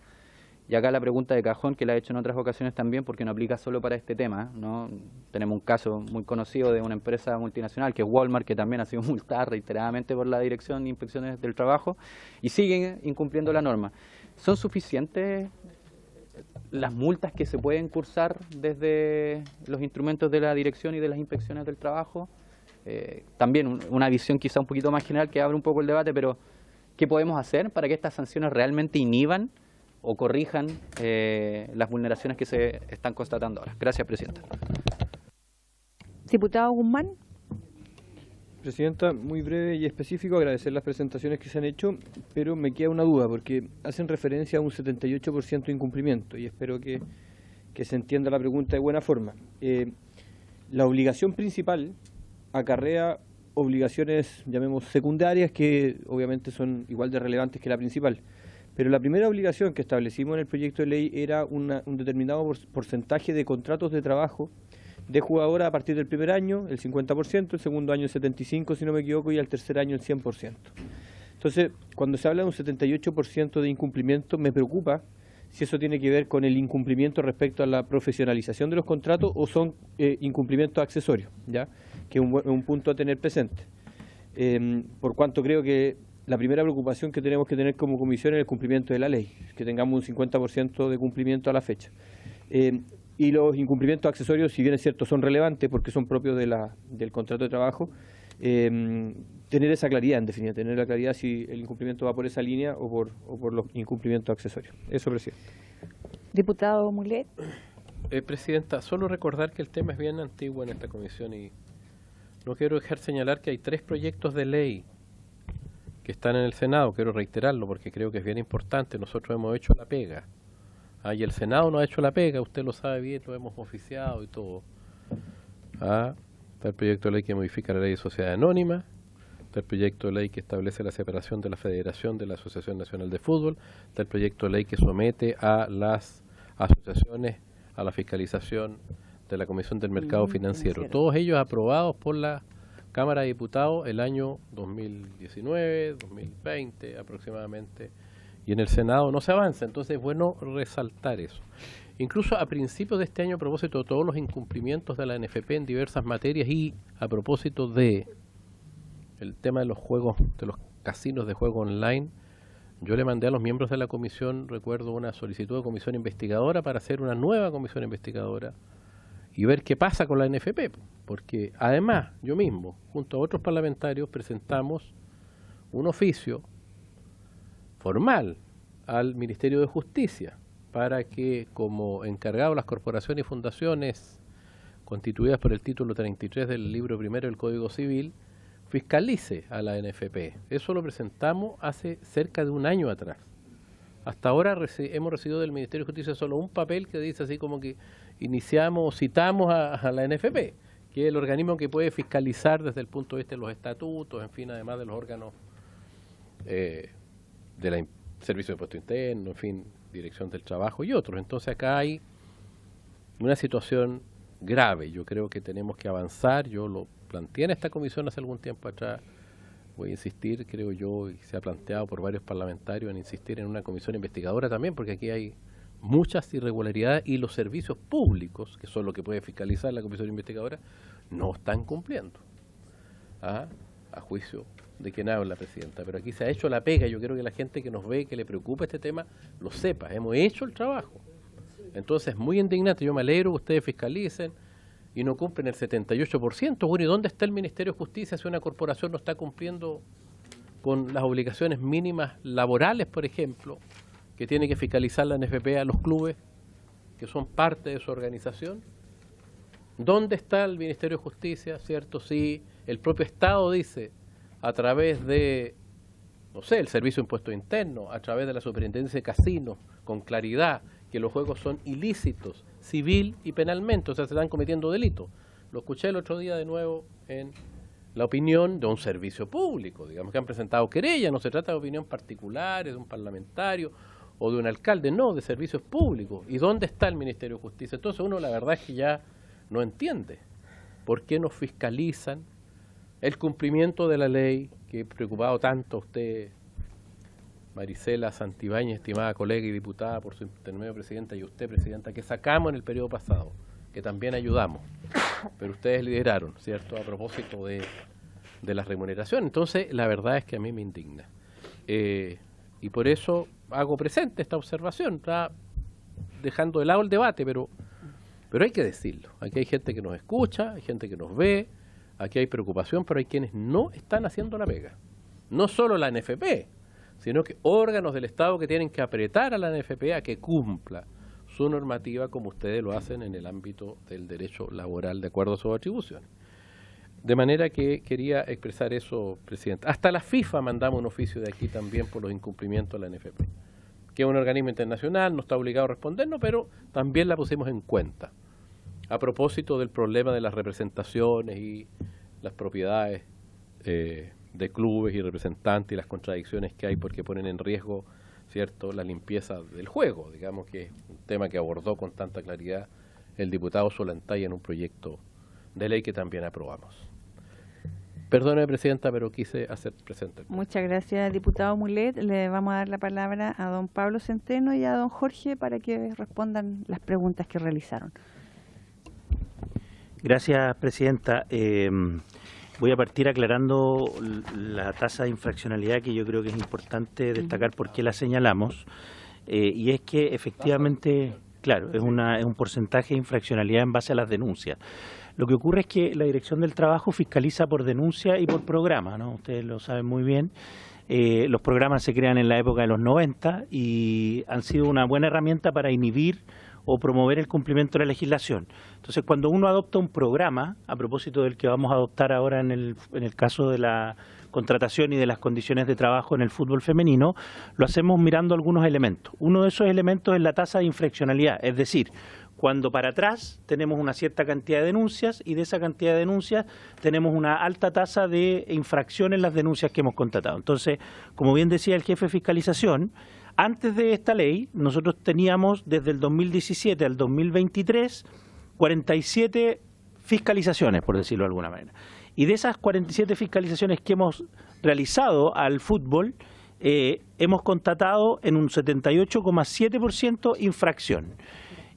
Y acá la pregunta de cajón, que la he hecho en otras ocasiones también, porque no aplica solo para este tema, ¿no? Tenemos un caso muy conocido de una empresa multinacional, que es Walmart, que también ha sido multada reiteradamente por la Dirección de Inspecciones del Trabajo, y siguen incumpliendo la norma. ¿Son suficientes las multas que se pueden cursar desde los instrumentos de la Dirección y de las Inspecciones del Trabajo? También una visión quizá un poquito más general que abre un poco el debate, pero ¿qué podemos hacer para que estas sanciones realmente inhiban o corrijan las vulneraciones que se están constatando ahora? Gracias, Presidenta. Diputado Guzmán. Presidenta, muy breve y específico, agradecer las presentaciones que se han hecho, pero me queda una duda, porque hacen referencia a un 78% de incumplimiento, y espero que se entienda la pregunta de buena forma. La obligación principal acarrea obligaciones, llamemos secundarias, que obviamente son igual de relevantes que la principal. Pero la primera obligación que establecimos en el proyecto de ley era un determinado porcentaje de contratos de trabajo de jugadora a partir del primer año, el 50%, el segundo año el 75%, si no me equivoco, y al tercer año el 100%. Entonces, cuando se habla de un 78% de incumplimiento, me preocupa si eso tiene que ver con el incumplimiento respecto a la profesionalización de los contratos o son incumplimientos accesorios, ¿ya? Que es un punto a tener presente. Por cuanto creo que la primera preocupación que tenemos que tener como comisión es el cumplimiento de la ley, que tengamos un 50% de cumplimiento a la fecha. Y los incumplimientos accesorios, si bien es cierto, son relevantes porque son propios del contrato de trabajo, tener esa claridad, en definitiva, tener la claridad si el incumplimiento va por esa línea o por los incumplimientos accesorios. Eso, presidente. Diputado Mulet. Presidenta, solo recordar que el tema es bien antiguo en esta comisión y no quiero dejar señalar que hay 3 proyectos de ley que están en el Senado. Quiero reiterarlo porque creo que es bien importante. Nosotros hemos hecho la pega. Y el Senado no ha hecho la pega, usted lo sabe bien, lo hemos oficiado y todo. Está el proyecto de ley que modifica la ley de sociedad anónima, está el proyecto de ley que establece la separación de la Federación de la Asociación Nacional de Fútbol, está el proyecto de ley que somete a las asociaciones a la fiscalización de la Comisión del Mercado Financiero. Todos ellos aprobados por la Cámara de Diputados el año 2019, 2020 aproximadamente, y en el Senado no se avanza. Entonces es bueno resaltar eso. Incluso a principios de este año, a propósito de todos los incumplimientos de la NFP en diversas materias y a propósito de el tema de los juegos, de los casinos de juego online, yo le mandé a los miembros de la comisión, recuerdo, una solicitud de comisión investigadora para hacer una nueva comisión investigadora y ver qué pasa con la NFP, porque además yo mismo, junto a otros parlamentarios, presentamos un oficio formal al Ministerio de Justicia para que, como encargado de las corporaciones y fundaciones constituidas por el título 33 del libro primero del Código Civil, fiscalice a la NFP. Eso lo presentamos hace cerca de un año atrás. Hasta ahora hemos recibido del Ministerio de Justicia solo un papel que dice así como que citamos a la NFP, que es el organismo que puede fiscalizar desde el punto de vista de los estatutos, en fin, además de los órganos del Servicio de Impuesto Interno, en fin, Dirección del Trabajo y otros. Entonces acá hay una situación grave. Yo creo que tenemos que avanzar. Yo lo planteé en esta comisión hace algún tiempo atrás. Voy a insistir, creo yo, y se ha planteado por varios parlamentarios en insistir en una comisión investigadora también, porque aquí hay muchas irregularidades y los servicios públicos, que son lo que puede fiscalizar la comisión investigadora, no están cumpliendo. A juicio de quien habla, presidenta. Pero aquí se ha hecho la pega. Yo quiero que la gente que nos ve, que le preocupa este tema, lo sepa. Hemos hecho el trabajo. Entonces, muy indignante. Yo me alegro que ustedes fiscalicen y no cumplen el 78%. Bueno, ¿y dónde está el Ministerio de Justicia si una corporación no está cumpliendo con las obligaciones mínimas laborales, por ejemplo, que tiene que fiscalizar la NFP a los clubes que son parte de su organización? ¿Dónde está el Ministerio de Justicia? ¿Cierto? Sí, el propio Estado dice, a través de, no sé, el Servicio de Impuesto Interno, a través de la Superintendencia de Casinos, con claridad, que los juegos son ilícitos, civil y penalmente, o sea, se están cometiendo delitos. Lo escuché el otro día de nuevo en la opinión de un servicio público, digamos que han presentado querella, no se trata de opinión particular, de un parlamentario o de un alcalde, no, de servicios públicos. ¿Y dónde está el Ministerio de Justicia? Entonces uno la verdad es que ya no entiende por qué nos fiscalizan el cumplimiento de la ley, que preocupado tanto a usted, Marisela Santibáñez, estimada colega y diputada por su intermedio, presidenta, y usted, presidenta, que sacamos en el periodo pasado, que también ayudamos, pero ustedes lideraron, ¿cierto?, a propósito de la remuneración. Entonces, la verdad es que a mí me indigna. Y por eso hago presente esta observación. Está dejando de lado el debate, pero hay que decirlo. Aquí hay gente que nos escucha, hay gente que nos ve, aquí hay preocupación, pero hay quienes no están haciendo la pega. No solo la NFP, sino que órganos del Estado que tienen que apretar a la NFP a que cumpla su normativa como ustedes lo hacen en el ámbito del derecho laboral de acuerdo a sus atribuciones. De manera que quería expresar eso, presidente. Hasta la FIFA mandamos un oficio de aquí también por los incumplimientos de la NFP, que es un organismo internacional, no está obligado a respondernos, pero también la pusimos en cuenta a propósito del problema de las representaciones y las propiedades de clubes y representantes y las contradicciones que hay porque ponen en riesgo, ¿cierto?, la limpieza del juego, digamos que es un tema que abordó con tanta claridad el diputado Solantay en un proyecto de ley que también aprobamos. Perdone, presidenta, pero quise hacer presente. Muchas gracias, diputado Mulet. Le vamos a dar la palabra a don Pablo Centeno y a don Jorge para que respondan las preguntas que realizaron. Gracias, presidenta. Voy a partir aclarando la tasa de infraccionalidad, que yo creo que es importante destacar por qué la señalamos, y es que efectivamente, claro, es un porcentaje de infraccionalidad en base a las denuncias. Lo que ocurre es que la Dirección del Trabajo fiscaliza por denuncia y por programa, ¿no? Ustedes lo saben muy bien. Los programas se crean en la época de los 90 y han sido una buena herramienta para inhibir o promover el cumplimiento de la legislación. Entonces, cuando uno adopta un programa, a propósito del que vamos a adoptar ahora en el caso de la contratación y de las condiciones de trabajo en el fútbol femenino, lo hacemos mirando algunos elementos. Uno de esos elementos es la tasa de infraccionalidad, es decir, cuando para atrás tenemos una cierta cantidad de denuncias y de esa cantidad de denuncias tenemos una alta tasa de infracción en las denuncias que hemos contratado. Entonces, como bien decía el jefe de fiscalización, antes de esta ley, nosotros teníamos desde el 2017 al 2023 47 fiscalizaciones, por decirlo de alguna manera. Y de esas 47 fiscalizaciones que hemos realizado al fútbol, hemos constatado en un 78,7% infracción.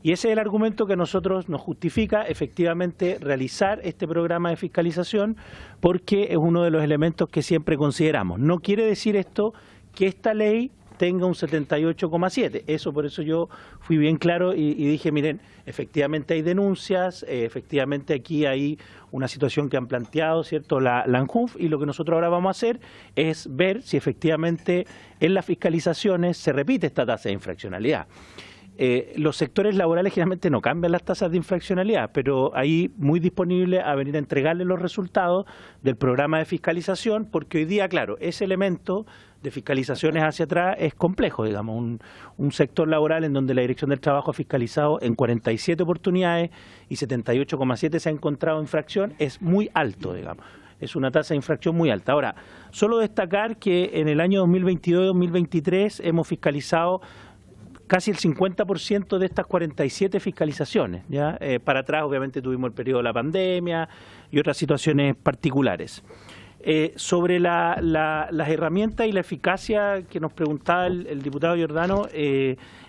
Y ese es el argumento que a nosotros nos justifica efectivamente realizar este programa de fiscalización, porque es uno de los elementos que siempre consideramos. No quiere decir esto que esta ley tenga un 78,7. Por eso yo fui bien claro y dije, miren, efectivamente hay denuncias, efectivamente aquí hay una situación que han planteado, ¿cierto?, la ANJUF, y lo que nosotros ahora vamos a hacer es ver si efectivamente en las fiscalizaciones se repite esta tasa de infraccionalidad. Los sectores laborales generalmente no cambian las tasas de infraccionalidad, pero ahí muy disponible a venir a entregarle los resultados del programa de fiscalización, porque hoy día, claro, ese elemento de fiscalizaciones hacia atrás es complejo, digamos, un sector laboral en donde la Dirección del Trabajo ha fiscalizado en 47 oportunidades y 78,7 se ha encontrado infracción, es muy alto, digamos. Es una tasa de infracción muy alta. Ahora, solo destacar que en el año 2022 y 2023 hemos fiscalizado casi el 50% de estas 47 fiscalizaciones, ¿ya? Para atrás, obviamente, tuvimos el periodo de la pandemia y otras situaciones particulares. Sobre las herramientas y la eficacia que nos preguntaba el diputado Giordano,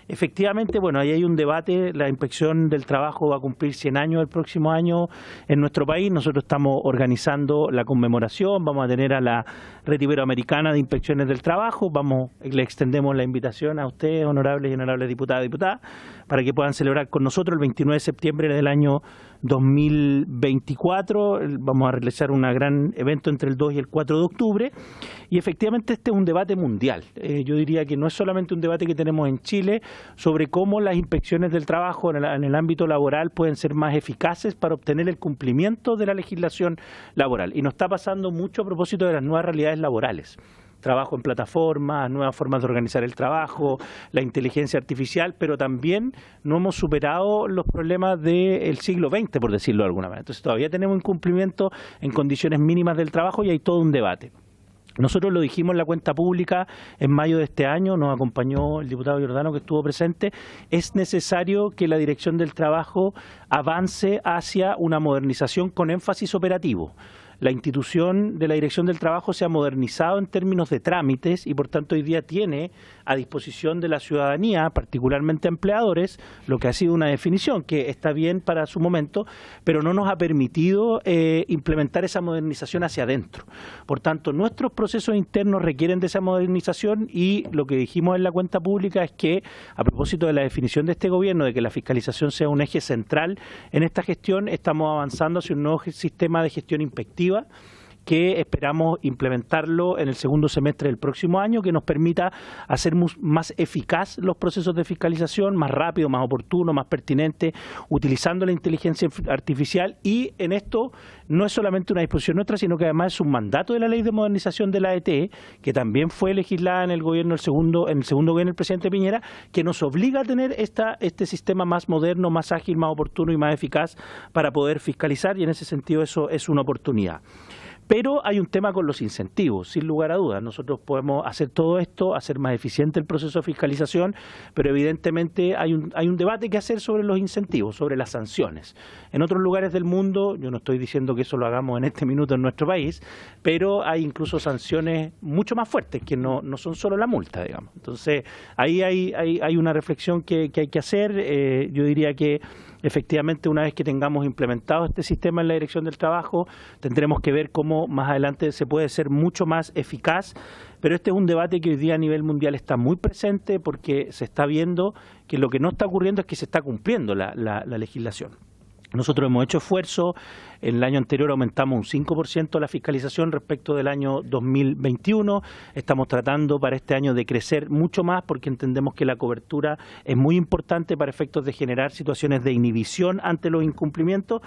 efectivamente, bueno, ahí hay un debate. La Inspección del Trabajo va a cumplir 100 años el próximo año en nuestro país. Nosotros estamos organizando la conmemoración, vamos a tener a la Red Iberoamericana de Inspecciones del Trabajo, le extendemos la invitación a ustedes, honorables y honorables diputadas y diputadas, para que puedan celebrar con nosotros el 29 de septiembre del año 2024. Vamos a realizar un gran evento entre el 2 y el 4 de octubre y efectivamente este es un debate mundial. Yo diría que no es solamente un debate que tenemos en Chile sobre cómo las inspecciones del trabajo en el ámbito laboral pueden ser más eficaces para obtener el cumplimiento de la legislación laboral, y nos está pasando mucho a propósito de las nuevas realidades laborales. Trabajo en plataformas, nuevas formas de organizar el trabajo, la inteligencia artificial, pero también no hemos superado los problemas del siglo XX, por decirlo de alguna manera. Entonces todavía tenemos incumplimiento en condiciones mínimas del trabajo y hay todo un debate. Nosotros lo dijimos en la cuenta pública en mayo de este año, nos acompañó el diputado Giordano que estuvo presente. Es necesario que la Dirección del Trabajo avance hacia una modernización con énfasis operativo. La institución de la Dirección del Trabajo se ha modernizado en términos de trámites y por tanto hoy día tiene a disposición de la ciudadanía, particularmente empleadores, lo que ha sido una definición que está bien para su momento, pero no nos ha permitido implementar esa modernización hacia adentro. Por tanto, nuestros procesos internos requieren de esa modernización y lo que dijimos en la cuenta pública es que, a propósito de la definición de este gobierno de que la fiscalización sea un eje central en esta gestión, estamos avanzando hacia un nuevo sistema de gestión inspectiva que esperamos implementarlo en el segundo semestre del próximo año, que nos permita hacer más eficaz los procesos de fiscalización, más rápido, más oportuno, más pertinente, utilizando la inteligencia artificial. Y en esto no es solamente una disposición nuestra, sino que además es un mandato de la Ley de Modernización de la AET, que también fue legislada en el gobierno en el segundo gobierno del presidente Piñera, que nos obliga a tener este sistema más moderno, más ágil, más oportuno y más eficaz para poder fiscalizar, y en ese sentido eso es una oportunidad. Pero hay un tema con los incentivos, sin lugar a dudas. Nosotros podemos hacer todo esto, hacer más eficiente el proceso de fiscalización, pero evidentemente hay un debate que hacer sobre los incentivos, sobre las sanciones. En otros lugares del mundo, yo no estoy diciendo que eso lo hagamos en este minuto en nuestro país, pero hay incluso sanciones mucho más fuertes, que no son solo la multa, digamos. Entonces, ahí hay una reflexión que hay que hacer. Yo diría que Efectivamente, una vez que tengamos implementado este sistema en la Dirección del Trabajo, tendremos que ver cómo más adelante se puede ser mucho más eficaz, pero este es un debate que hoy día a nivel mundial está muy presente porque se está viendo que lo que no está ocurriendo es que se está cumpliendo la legislación. Nosotros hemos hecho esfuerzo, en el año anterior aumentamos un 5% la fiscalización respecto del año 2021, estamos tratando para este año de crecer mucho más porque entendemos que la cobertura es muy importante para efectos de generar situaciones de inhibición ante los incumplimientos,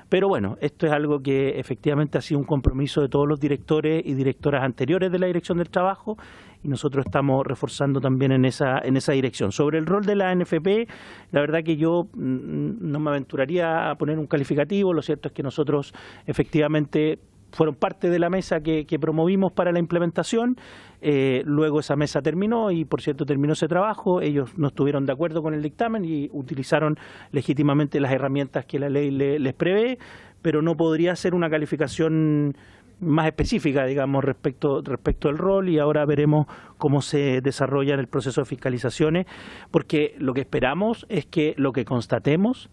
pero bueno, esto es algo que efectivamente ha sido un compromiso de todos los directores y directoras anteriores de la Dirección del Trabajo y nosotros estamos reforzando también en esa dirección. Sobre el rol de la ANFP, la verdad que yo no me aventuraría a poner un calificativo, lo cierto es que nosotros efectivamente fueron parte de la mesa que promovimos para la implementación, luego esa mesa terminó y por cierto terminó ese trabajo, ellos no estuvieron de acuerdo con el dictamen y utilizaron legítimamente las herramientas que la ley les prevé, pero no podría ser una calificación más específica, digamos, respecto del rol y ahora veremos cómo se desarrolla en el proceso de fiscalizaciones, porque lo que esperamos es que lo que constatemos,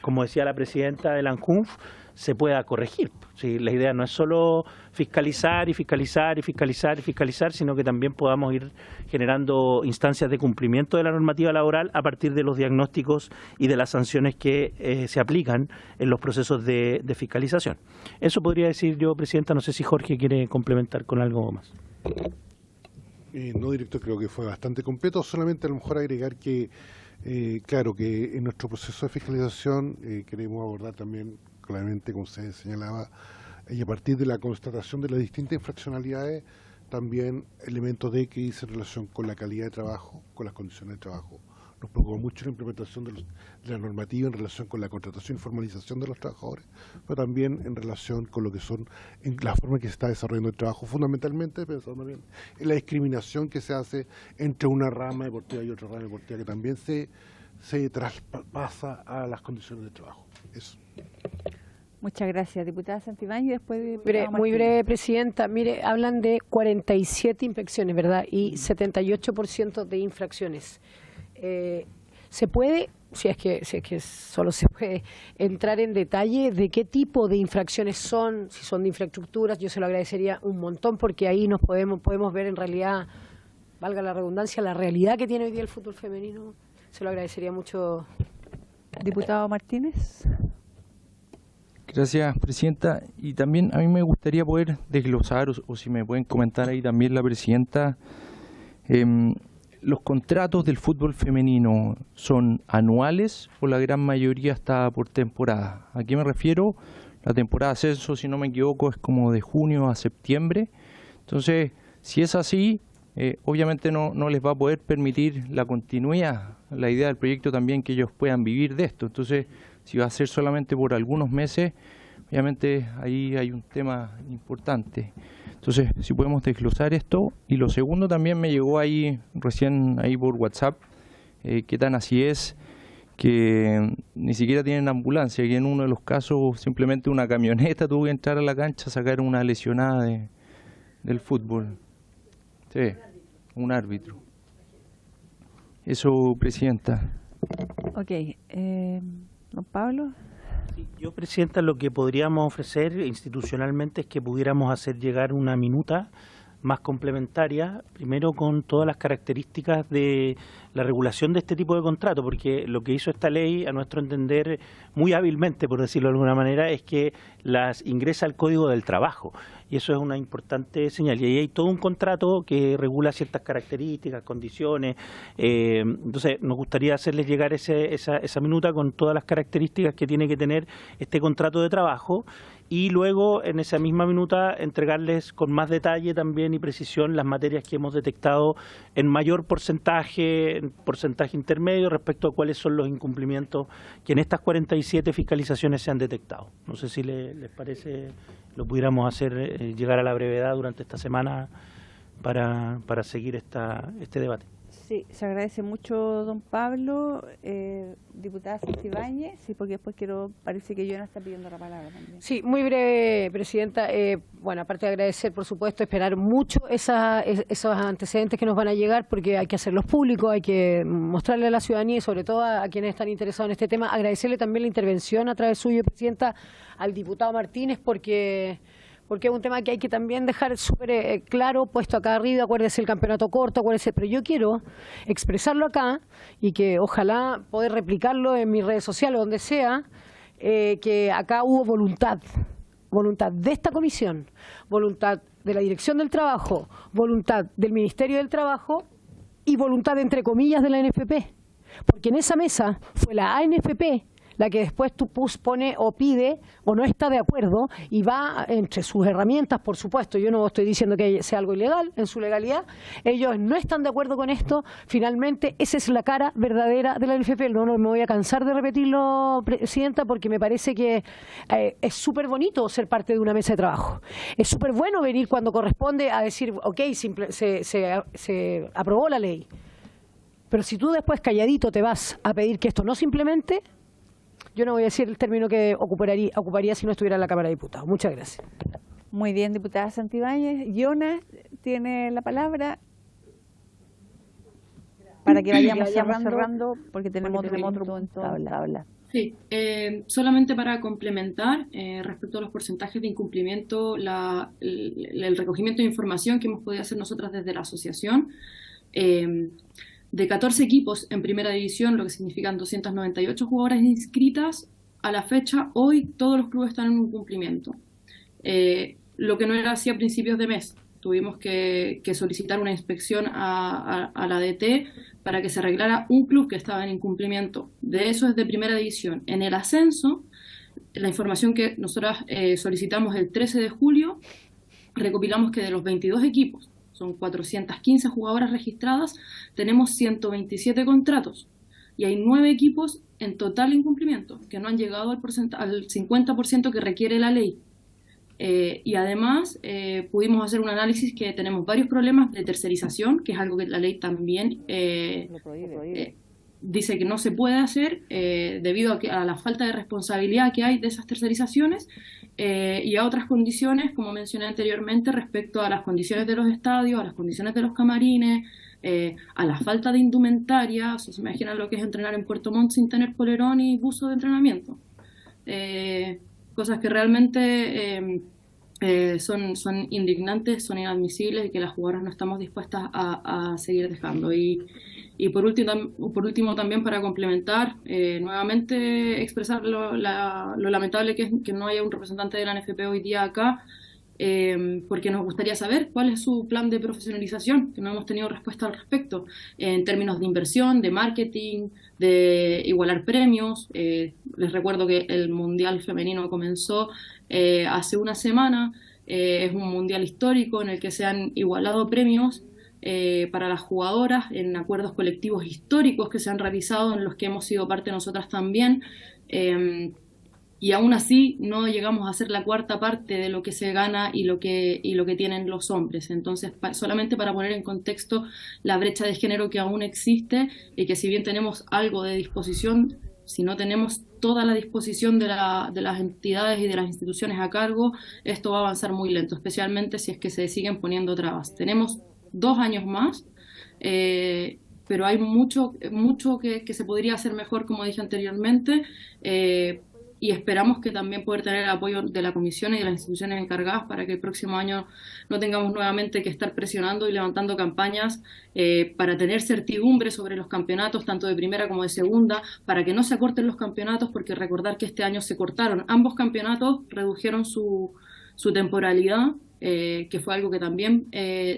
como decía la presidenta de la ANJUNF, se pueda corregir. Sí, la idea no es solo fiscalizar, sino que también podamos ir generando instancias de cumplimiento de la normativa laboral a partir de los diagnósticos y de las sanciones que se aplican en los procesos de fiscalización. Eso podría decir yo, Presidenta. No sé si Jorge quiere complementar con algo más. No, director, creo que fue bastante completo. Solamente a lo mejor agregar que, claro, que en nuestro proceso de fiscalización queremos abordar también, claramente, como usted señalaba, y a partir de la constatación de las distintas infraccionalidades, también elementos de crisis en relación con la calidad de trabajo, con las condiciones de trabajo. Nos preocupa mucho la implementación de la normativa en relación con la contratación y formalización de los trabajadores, pero también en relación con lo que son en la forma en que se está desarrollando el trabajo, fundamentalmente pensando bien en la discriminación que se hace entre una rama deportiva y otra rama deportiva, que también se traspasa a las condiciones de trabajo. Eso. Muchas gracias, diputada Santibáñez. Y después muy breve, Presidenta. Mire, hablan de 47 inspecciones, ¿verdad? Y 78% de infracciones. ¿Se puede, si es que solo se puede, entrar en detalle de qué tipo de infracciones son, si son de infraestructuras? Yo se lo agradecería un montón porque ahí nos podemos ver en realidad, valga la redundancia, la realidad que tiene hoy día el fútbol femenino. Se lo agradecería mucho. Diputado Martínez. Gracias, Presidenta. Y también a mí me gustaría poder desglosar, o si me pueden comentar ahí también la Presidenta, ¿los contratos del fútbol femenino son anuales o la gran mayoría está por temporada? ¿A qué me refiero? La temporada de ascenso, si no me equivoco, es como de junio a septiembre. Entonces, si es así, obviamente no les va a poder permitir la continuidad, la idea del proyecto también que ellos puedan vivir de esto. Entonces, si va a ser solamente por algunos meses, obviamente ahí hay un tema importante. Entonces, si podemos desglosar esto. Y lo segundo también me llegó ahí, recién ahí por WhatsApp, qué tan así es, que ni siquiera tienen ambulancia, que en uno de los casos simplemente una camioneta tuvo que entrar a la cancha a sacar una lesionada del fútbol. Sí, un árbitro. Eso, Presidenta. Ok. Don Pablo. Yo, Presidenta, lo que podríamos ofrecer institucionalmente es que pudiéramos hacer llegar una minuta más complementaria, primero con todas las características de la regulación de este tipo de contrato, porque lo que hizo esta ley, a nuestro entender, muy hábilmente, por decirlo de alguna manera, es que las ingresa al Código del Trabajo, y eso es una importante señal. Y ahí hay todo un contrato que regula ciertas características, condiciones. Entonces, nos gustaría hacerles llegar esa minuta con todas las características que tiene que tener este contrato de trabajo, y luego en esa misma minuta entregarles con más detalle también y precisión las materias que hemos detectado en mayor porcentaje intermedio respecto a cuáles son los incumplimientos que en estas 47 fiscalizaciones se han detectado. No sé si les parece, lo pudiéramos hacer llegar a la brevedad durante esta semana para seguir este debate. Sí, se agradece mucho, don Pablo. Diputada Santibáñez, sí, porque después parece que Joana está pidiendo la palabra también. Sí, muy breve, Presidenta. Bueno, aparte de agradecer, por supuesto, esperar mucho esos antecedentes que nos van a llegar, porque hay que hacerlos públicos, hay que mostrarle a la ciudadanía y sobre todo a quienes están interesados en este tema. Agradecerle también la intervención a través suyo, Presidenta, al diputado Martínez, porque es un tema que hay que también dejar súper claro, puesto acá arriba. Acuérdese el campeonato corto, acuérdese, pero yo quiero expresarlo acá y que ojalá poder replicarlo en mis redes sociales, donde sea, que acá hubo voluntad de esta comisión, voluntad de la Dirección del Trabajo, voluntad del Ministerio del Trabajo y voluntad, entre comillas, de la ANFP. Porque en esa mesa fue la ANFP la que después tú pone o pide o no está de acuerdo y va entre sus herramientas, por supuesto. Yo no estoy diciendo que sea algo ilegal, en su legalidad. Ellos no están de acuerdo con esto. Finalmente, esa es la cara verdadera de la NFP. No me voy a cansar de repetirlo, Presidenta, porque me parece que es súper bonito ser parte de una mesa de trabajo. Es súper bueno venir cuando corresponde a decir, ok, se aprobó la ley. Pero si tú después calladito te vas a pedir que esto no se implemente, yo no voy a decir el término que ocuparía si no estuviera en la Cámara de Diputados. Muchas gracias. Muy bien, diputada Santibáñez. Joana tiene la palabra para que vayamos cerrando porque tenemos otro punto en tabla. Sí, solamente para complementar respecto a los porcentajes de incumplimiento, el recogimiento de información que hemos podido hacer nosotras desde la asociación, de 14 equipos en primera división, lo que significan 298 jugadoras inscritas, a la fecha, hoy todos los clubes están en un cumplimiento. Lo que no era así a principios de mes. Tuvimos que solicitar una inspección a la DT para que se arreglara un club que estaba en incumplimiento. De eso es de primera división. En el ascenso, la información que nosotras solicitamos el 13 de julio, recopilamos que de los 22 equipos, son 415 jugadoras registradas, tenemos 127 contratos y hay 9 equipos en total incumplimiento, que no han llegado al 50% que requiere la ley. Y además pudimos hacer un análisis que tenemos varios problemas de tercerización, que es algo que la ley también dice que no se puede hacer debido a la falta de responsabilidad que hay de esas tercerizaciones y a otras condiciones, como mencioné anteriormente, respecto a las condiciones de los estadios, a las condiciones de los camarines, a la falta de indumentaria. O sea, se imaginan lo que es entrenar en Puerto Montt sin tener polerón y buzo de entrenamiento. Cosas que realmente son indignantes, son inadmisibles y que las jugadoras no estamos dispuestas a seguir dejando. Y por último también para complementar, nuevamente expresar lo lamentable que es que no haya un representante de la NFP hoy día acá, porque nos gustaría saber cuál es su plan de profesionalización, que no hemos tenido respuesta al respecto, en términos de inversión, de marketing, de igualar premios. Les recuerdo que el Mundial Femenino comenzó hace una semana, es un mundial histórico en el que se han igualado premios para las jugadoras en acuerdos colectivos históricos que se han realizado, en los que hemos sido parte nosotras también, y aún así no llegamos a ser la cuarta parte de lo que se gana y lo que tienen los hombres. Entonces, solamente para poner en contexto la brecha de género que aún existe, y que si bien tenemos algo de disposición, si no tenemos toda la disposición de las entidades y de las instituciones a cargo, esto va a avanzar muy lento, especialmente si es que se siguen poniendo trabas. Tenemos 2 años más, pero hay mucho que se podría hacer mejor, como dije anteriormente, y esperamos que también poder tener el apoyo de la Comisión y de las instituciones encargadas para que el próximo año no tengamos nuevamente que estar presionando y levantando campañas para tener certidumbre sobre los campeonatos, tanto de primera como de segunda, para que no se acorten los campeonatos, porque recordar que este año se cortaron. Ambos campeonatos redujeron su temporalidad, que fue algo que también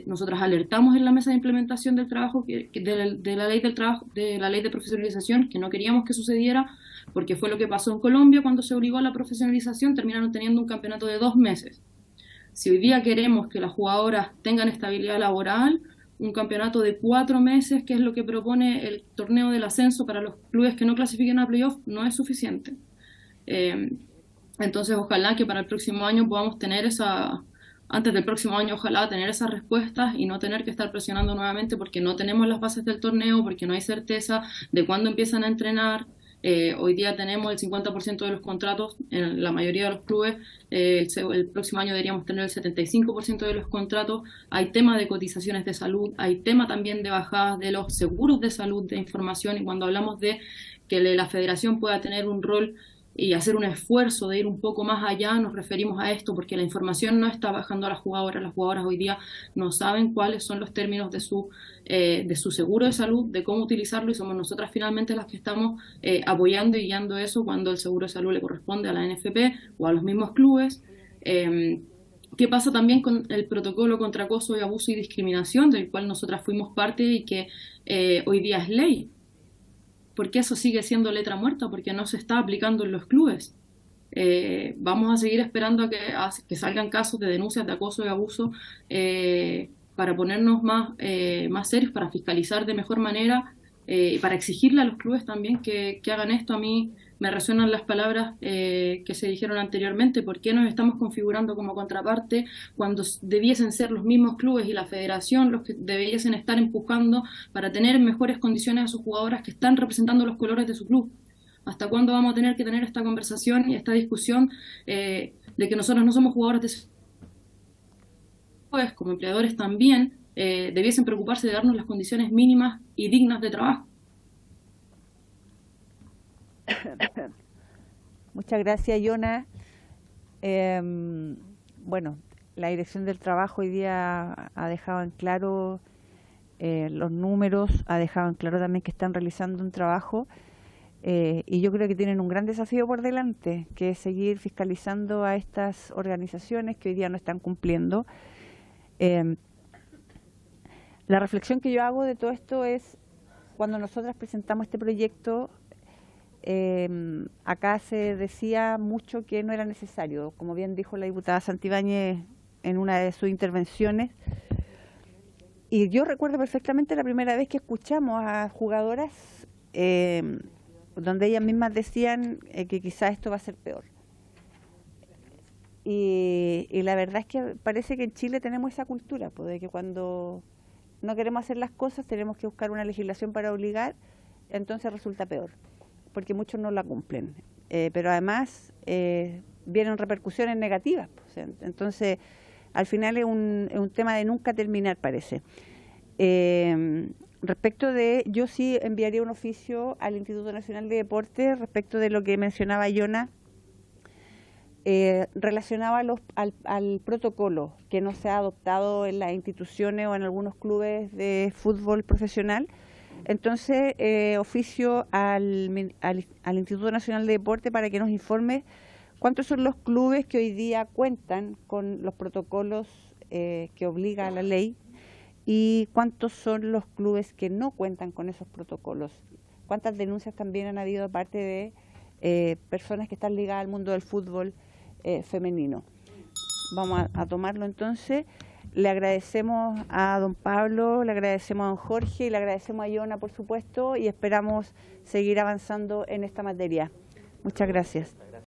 nosotras alertamos en la mesa de implementación del trabajo, de la ley del trabajo, de la ley de profesionalización, que no queríamos que sucediera, porque fue lo que pasó en Colombia cuando se obligó a la profesionalización. Terminaron teniendo un campeonato de 2 meses. Si hoy día queremos que las jugadoras tengan estabilidad laboral, un campeonato de 4 meses, que es lo que propone el torneo del ascenso para los clubes que no clasifiquen a playoff, no es suficiente. Entonces, ojalá que para el próximo año podamos tener antes del próximo año ojalá tener esas respuestas y no tener que estar presionando nuevamente porque no tenemos las bases del torneo, porque no hay certeza de cuándo empiezan a entrenar. Hoy día tenemos el 50% de los contratos en la mayoría de los clubes, el próximo año deberíamos tener el 75% de los contratos. Hay tema de cotizaciones de salud, hay tema también de bajadas de los seguros de salud, de información, y cuando hablamos de que la federación pueda tener un rol y hacer un esfuerzo de ir un poco más allá, nos referimos a esto porque la información no está bajando a las jugadoras hoy día no saben cuáles son los términos de su seguro de salud, de cómo utilizarlo, y somos nosotras finalmente las que estamos apoyando y guiando eso cuando el seguro de salud le corresponde a la NFP o a los mismos clubes. ¿Qué pasa también con el protocolo contra acoso y abuso y discriminación, del cual nosotras fuimos parte y que hoy día es ley? Porque eso sigue siendo letra muerta, porque no se está aplicando en los clubes. Vamos a seguir esperando a que salgan casos de denuncias de acoso y abuso para ponernos más serios, para fiscalizar de mejor manera y para exigirle a los clubes también que hagan esto. A mí me resuenan las palabras que se dijeron anteriormente. ¿Por qué nos estamos configurando como contraparte cuando debiesen ser los mismos clubes y la federación los que debiesen estar empujando para tener mejores condiciones a sus jugadoras que están representando los colores de su club? ¿Hasta cuándo vamos a tener que tener esta conversación y esta discusión de que nosotros no somos jugadores de su club? Como empleadores también debiesen preocuparse de darnos las condiciones mínimas y dignas de trabajo. Muchas gracias, Yona. Bueno, la Dirección del Trabajo hoy día ha dejado en claro los números, ha dejado en claro también que están realizando un trabajo y yo creo que tienen un gran desafío por delante, que es seguir fiscalizando a estas organizaciones que hoy día no están cumpliendo. La reflexión que yo hago de todo esto es, cuando nosotras presentamos este proyecto, acá se decía mucho que no era necesario, como bien dijo la diputada Santibáñez en una de sus intervenciones, y yo recuerdo perfectamente la primera vez que escuchamos a jugadoras donde ellas mismas decían que quizás esto va a ser peor. Y la verdad es que parece que en Chile tenemos esa cultura, pues, de que cuando no queremos hacer las cosas tenemos que buscar una legislación para obligar, entonces resulta peor, porque muchos no la cumplen. Pero además vienen repercusiones negativas, pues, entonces al final es un tema de nunca terminar, parece. Respecto de, yo sí enviaría un oficio al Instituto Nacional de Deportes respecto de lo que mencionaba Yona, relacionado al protocolo que no se ha adoptado en las instituciones o en algunos clubes de fútbol profesional. Entonces, oficio al Instituto Nacional de Deporte para que nos informe cuántos son los clubes que hoy día cuentan con los protocolos que obliga la ley y cuántos son los clubes que no cuentan con esos protocolos. Cuántas denuncias también han habido de parte de personas que están ligadas al mundo del fútbol femenino. Vamos a tomarlo entonces. Le agradecemos a don Pablo, le agradecemos a don Jorge y le agradecemos a Yona, por supuesto, y esperamos seguir avanzando en esta materia. Muchas gracias.